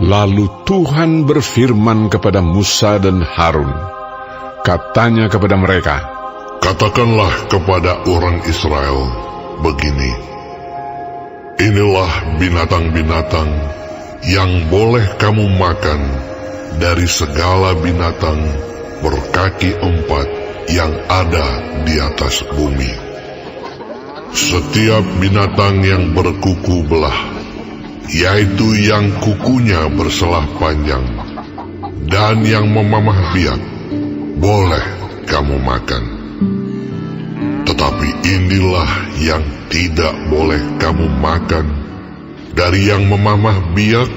Lalu Tuhan berfirman kepada Musa dan Harun. Katanya kepada mereka, "Katakanlah kepada orang Israel begini, inilah binatang-binatang yang boleh kamu makan dari segala binatang berkaki 4 yang ada di atas bumi. Setiap binatang yang berkuku belah, yaitu yang kukunya berselah panjang, dan yang memamah biak, boleh kamu makan. Tetapi inilah yang tidak boleh kamu makan, dari yang memamah biak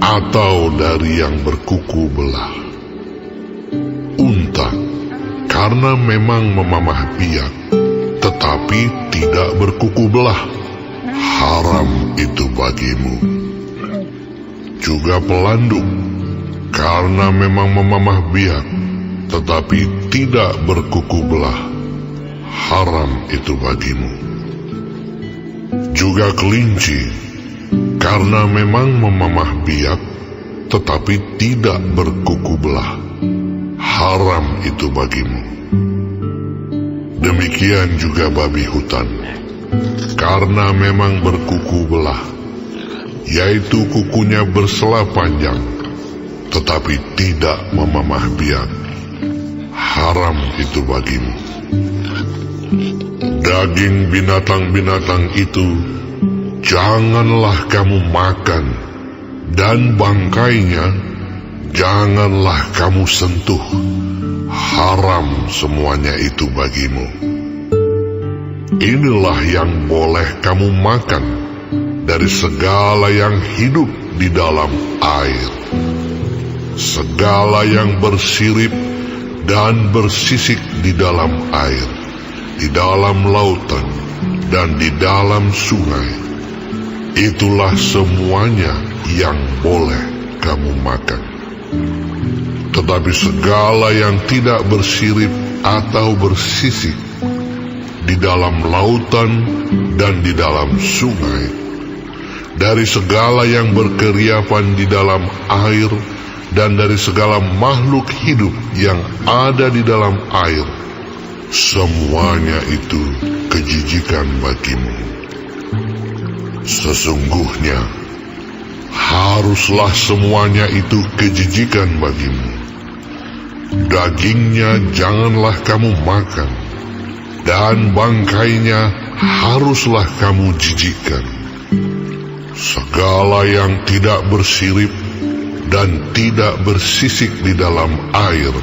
atau dari yang berkuku belah. Unta, karena memang memamah biak, tetapi tidak berkuku belah, haram itu bagimu. Juga pelanduk, karena memang memamah biak, tetapi tidak berkuku belah, haram itu bagimu. Juga kelinci, karena memang memamah biak, tetapi tidak berkuku belah, haram itu bagimu. Demikian juga babi hutan, karena memang berkuku belah, yaitu kukunya berselah panjang, tetapi tidak memamah biak, haram itu bagimu. Daging binatang-binatang itu janganlah kamu makan, dan bangkainya janganlah kamu sentuh, haram semuanya itu bagimu. Inilah yang boleh kamu makan dari segala yang hidup di dalam air, segala yang bersirip dan bersisik di dalam air, di dalam lautan dan di dalam sungai. Itulah semuanya yang boleh kamu makan. Tetapi segala yang tidak bersirip atau bersisik di dalam lautan dan di dalam sungai, dari segala yang berkeriapan di dalam air, dan dari segala makhluk hidup yang ada di dalam air, semuanya itu kejijikan bagimu. Sesungguhnya haruslah semuanya itu kejijikan bagimu. Dagingnya janganlah kamu makan, dan bangkainya haruslah kamu jijikkan. Segala yang tidak bersirip dan tidak bersisik di dalam air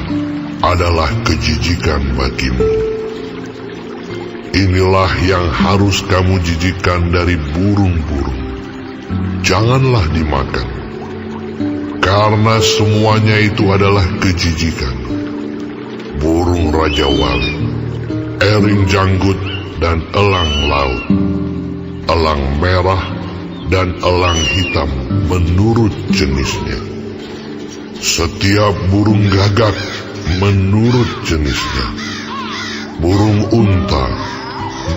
adalah kejijikan bagimu. Inilah yang harus kamu jijikkan dari burung-burung. Janganlah dimakan, karena semuanya itu adalah kejijikan. Burung raja wali, ering janggut dan elang laut, elang merah dan elang hitam menurut jenisnya. Setiap burung gagak menurut jenisnya. Burung unta,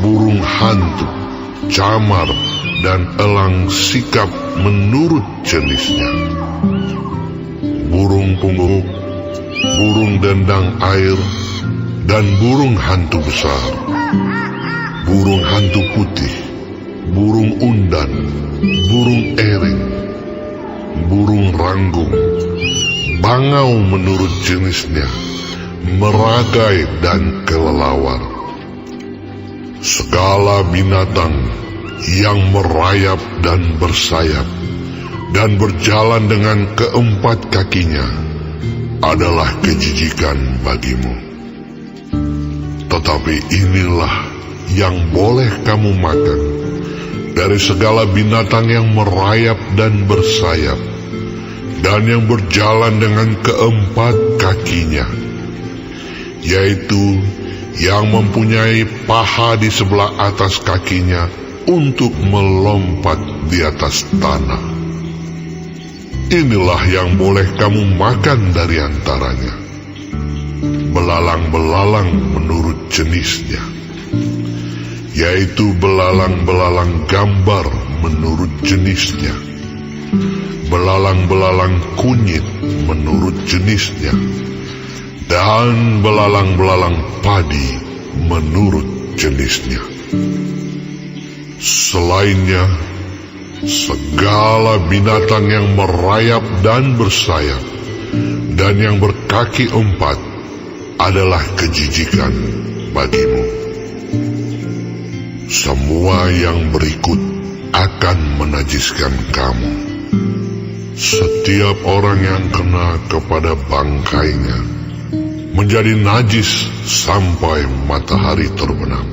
burung hantu, camar, dan elang sikap menurut jenisnya. Burung punggung, burung dendang air, dan burung hantu besar. Burung hantu putih, burung undan, burung ering, burung ranggung, bangau menurut jenisnya, meragai dan kelelawar. Segala binatang yang merayap dan bersayap dan berjalan dengan keempat kakinya adalah kejijikan bagimu. Tetapi inilah yang boleh kamu makan dari segala binatang yang merayap dan bersayap dan yang berjalan dengan keempat kakinya, yaitu yang mempunyai paha di sebelah atas kakinya untuk melompat di atas tanah. Inilah yang boleh kamu makan dari antaranya. Belalang-belalang menurut jenisnya, yaitu belalang-belalang gambar menurut jenisnya, belalang-belalang kunyit menurut jenisnya, dan belalang-belalang padi menurut jenisnya. Selainnya, segala binatang yang merayap dan bersayap dan yang berkaki empat adalah kejijikan bagimu. Semua yang berikut akan menajiskan kamu. Setiap orang yang kena kepada bangkainya menjadi najis sampai matahari terbenam.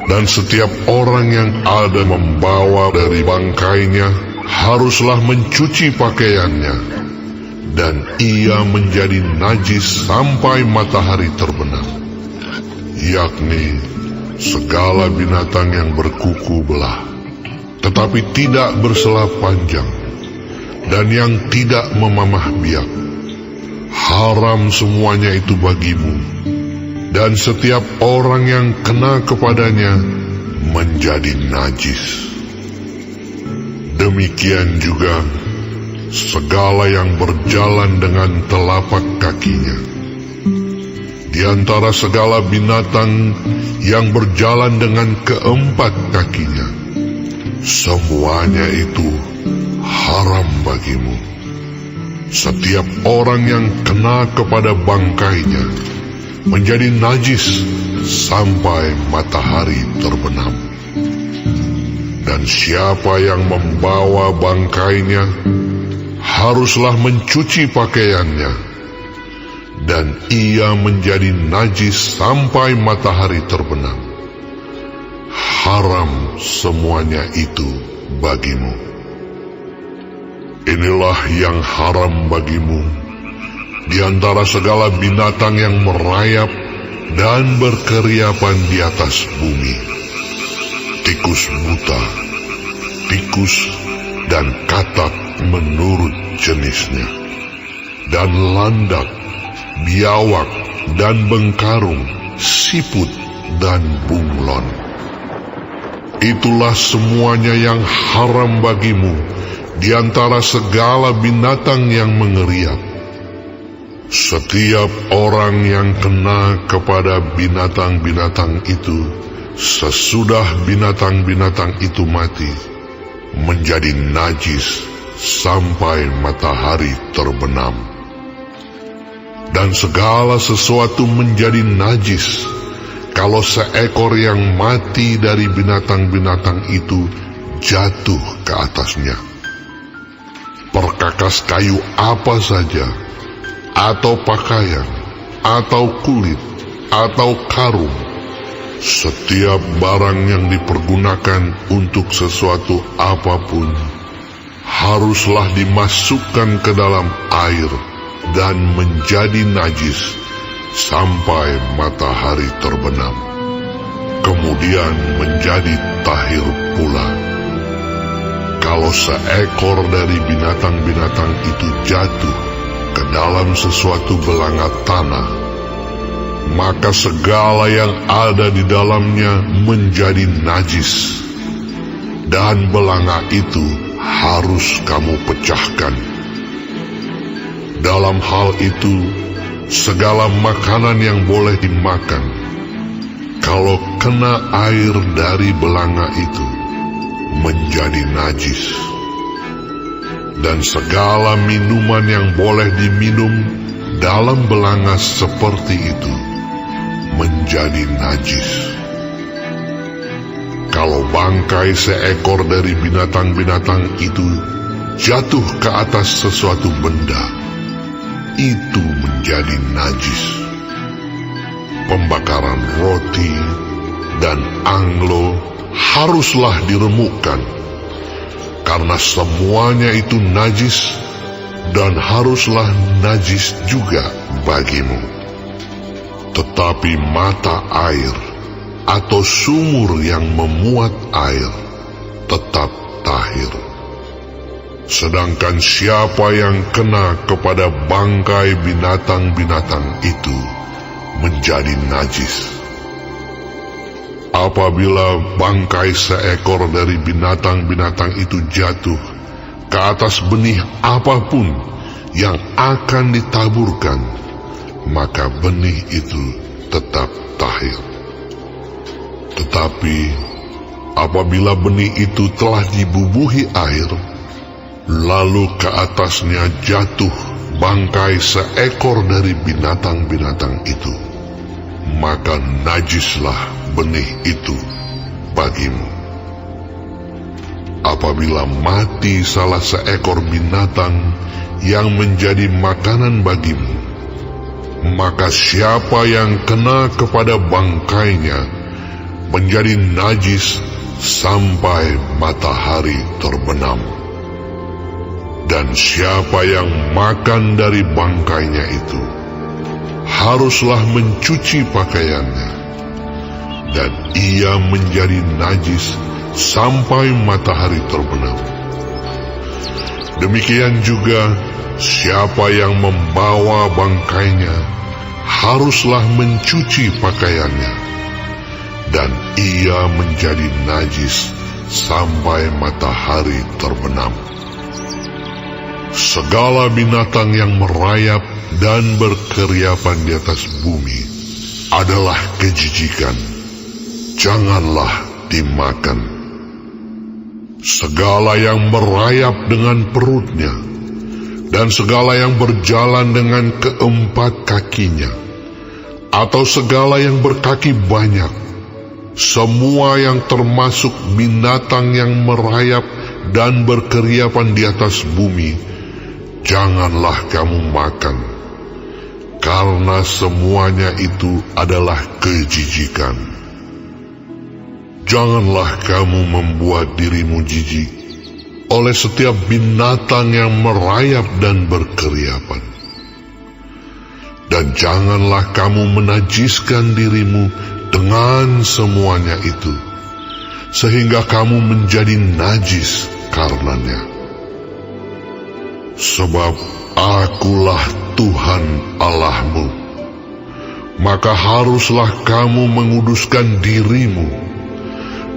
Dan setiap orang yang ada membawa dari bangkainya haruslah mencuci pakaiannya, dan ia menjadi najis sampai matahari terbenam, yakni segala binatang yang berkuku belah, tetapi tidak bersela panjang, dan yang tidak memamah biak. Haram semuanya itu bagimu, dan setiap orang yang kena kepadanya menjadi najis. Demikian juga segala yang berjalan dengan telapak kakinya. Di antara segala binatang yang berjalan dengan keempat kakinya, semuanya itu haram bagimu. Setiap orang yang kena kepada bangkainya menjadi najis sampai matahari terbenam. Dan siapa yang membawa bangkainya haruslah mencuci pakaiannya, dan ia menjadi najis sampai matahari terbenam. Haram semuanya itu bagimu. Inilah yang haram bagimu di antara segala binatang yang merayap dan berkeriapan di atas bumi: tikus buta, tikus dan katak menurut jenisnya, dan landak, biawak dan bengkarung, siput dan bunglon. Itulah semuanya yang haram bagimu di antara segala binatang yang mengeriap. Setiap orang yang kena kepada binatang-binatang itu sesudah binatang-binatang itu mati menjadi najis sampai matahari terbenam. Dan segala sesuatu menjadi najis kalau seekor yang mati dari binatang-binatang itu jatuh ke atasnya. Perkakas kayu apa saja, atau pakaian, atau kulit, atau karung, setiap barang yang dipergunakan untuk sesuatu apapun haruslah dimasukkan ke dalam air dan menjadi najis sampai matahari terbenam, kemudian menjadi tahir pula. Kalau seekor dari binatang-binatang itu jatuh ke dalam sesuatu belanga tanah, maka segala yang ada di dalamnya menjadi najis, dan belanga itu harus kamu pecahkan. Dalam hal itu, segala makanan yang boleh dimakan, kalau kena air dari belanga itu, menjadi najis. Dan segala minuman yang boleh diminum dalam belanga seperti itu menjadi najis. Kalau bangkai seekor dari binatang-binatang itu jatuh ke atas sesuatu benda, itu menjadi najis. Pembakaran roti dan anglo haruslah diremukkan, karena semuanya itu najis, dan haruslah najis juga bagimu. Tetapi mata air atau sumur yang memuat air tetap tahir. Sedangkan siapa yang kena kepada bangkai binatang-binatang itu menjadi najis. Apabila bangkai seekor dari binatang-binatang itu jatuh ke atas benih apapun yang akan ditaburkan, maka benih itu tetap tahir. Tetapi apabila benih itu telah dibubuhi air, lalu ke atasnya jatuh bangkai seekor dari binatang-binatang itu, maka najislah benih itu bagimu. Apabila mati salah seekor binatang yang menjadi makanan bagimu, maka siapa yang kena kepada bangkainya menjadi najis sampai matahari terbenam. Dan siapa yang makan dari bangkainya itu haruslah mencuci pakaiannya, dan ia menjadi najis sampai matahari terbenam. Demikian juga siapa yang membawa bangkainya haruslah mencuci pakaiannya, dan ia menjadi najis sampai matahari terbenam. Segala binatang yang merayap dan berkeriapan di atas bumi adalah kejijikan, janganlah dimakan. Segala yang merayap dengan perutnya, dan segala yang berjalan dengan keempat kakinya, atau segala yang berkaki banyak, semua yang termasuk binatang yang merayap dan berkeriapan di atas bumi, janganlah kamu makan, karena semuanya itu adalah kejijikan. Janganlah kamu membuat dirimu jijik oleh setiap binatang yang merayap dan berkeriapan. Dan janganlah kamu menajiskan dirimu dengan semuanya itu, sehingga kamu menjadi najis karenanya. Sebab akulah Tuhan Allahmu, maka haruslah kamu menguduskan dirimu,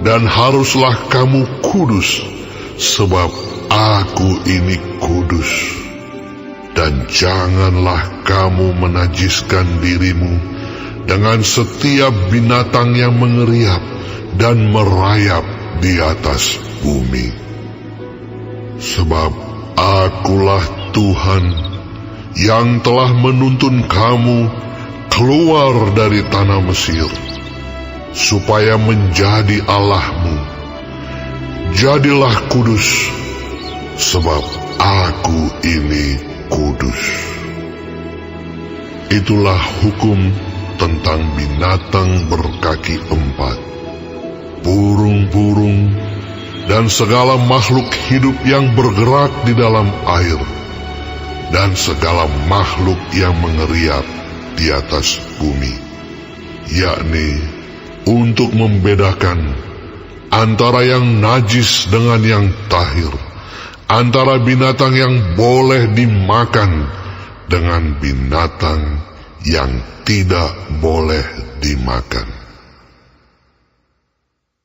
dan haruslah kamu kudus, sebab aku ini kudus. Dan janganlah kamu menajiskan dirimu dengan setiap binatang yang mengeriap dan merayap di atas bumi. Sebab akulah Tuhan yang telah menuntun kamu keluar dari tanah Mesir, supaya menjadi Allahmu. Jadilah kudus, sebab aku ini kudus. Itulah hukum tentang binatang berkaki empat, burung-burung, dan segala makhluk hidup yang bergerak di dalam air, dan segala makhluk yang mengeriap di atas bumi, yakni untuk membedakan antara yang najis dengan yang tahir, antara binatang yang boleh dimakan dengan binatang yang tidak boleh dimakan.